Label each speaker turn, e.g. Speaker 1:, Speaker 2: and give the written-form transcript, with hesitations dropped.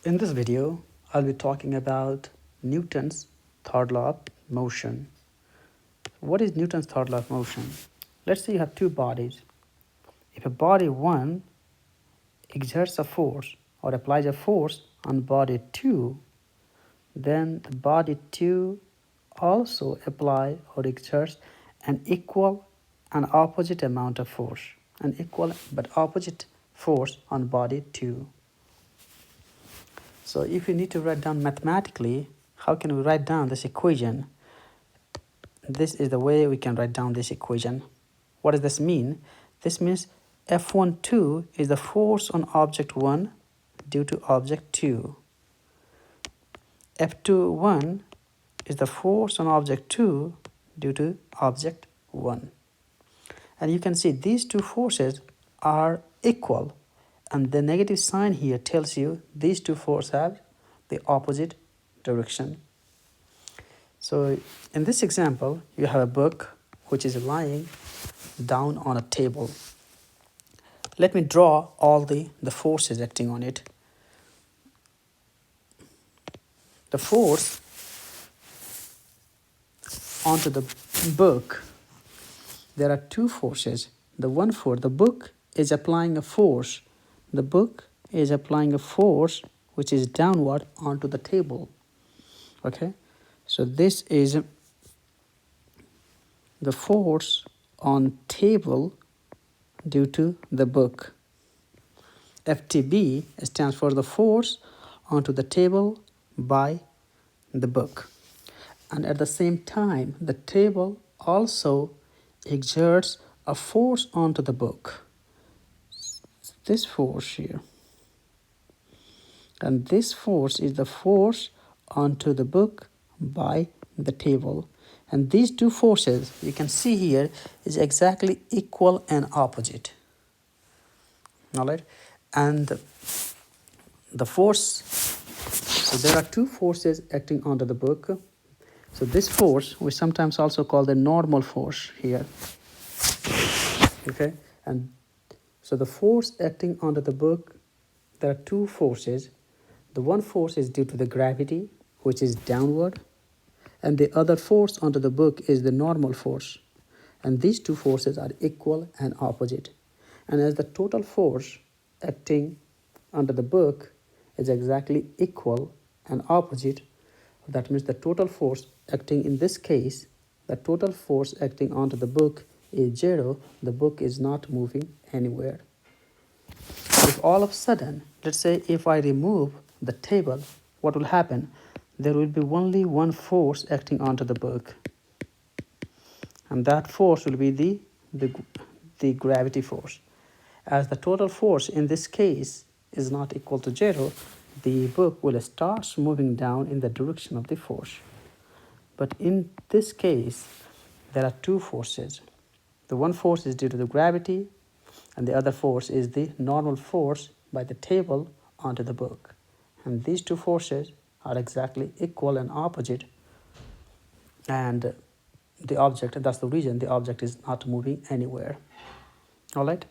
Speaker 1: In this video, I'll be talking about Newton's third law of motion. What is Newton's third law of motion? Let's say you have two bodies. If a body 1 exerts a force or applies a force on body 2, then the body 2 also apply or exerts an equal and opposite amount of force, an equal but opposite force on body 2. So if you need to write down mathematically, how can we write down this equation? This is the way we can write down this equation. What does this mean? This means F12 is the force on object 1 due to object 2. F21 is the force on object 2 due to object 1. And you can see these two forces are equal, and the negative sign here tells you these two forces have the opposite direction. So in this example, you have a book which is lying down on a table. Let me draw all the forces acting on it. The force onto the book, there are two forces. The one force, the book is applying a force. The book is applying a force which is downward onto the table. Okay, so this is the force on table due to the book. FTB stands for the force onto the table by the book. And at the same time, the table also exerts a force onto the book. This force here. And this force is the force onto the book by the table. And these two forces, you can see here, is exactly equal and opposite. All right, and the force, so there are two forces acting onto the book. So this force we sometimes also call the normal force here. Okay, and so the force acting onto the book, there are two forces. The one force is due to the gravity, which is downward, and the other force onto the book is the normal force. And these two forces are equal and opposite. And as the total force acting under the book is exactly equal and opposite, that means the total force acting in this case, the total force acting onto the book is 0. The book is not moving anywhere. If all of a sudden, let's say if I remove the table, what will happen? There will be only one force acting onto the book. And that force will be the gravity force. As the total force in this case is not equal to 0, the book will start moving down in the direction of the force. But in this case, there are two forces. The one force is due to the gravity, and the other force is the normal force by the table onto the book. And these two forces are exactly equal and opposite, and the object, that's the reason the object is not moving anywhere. All right.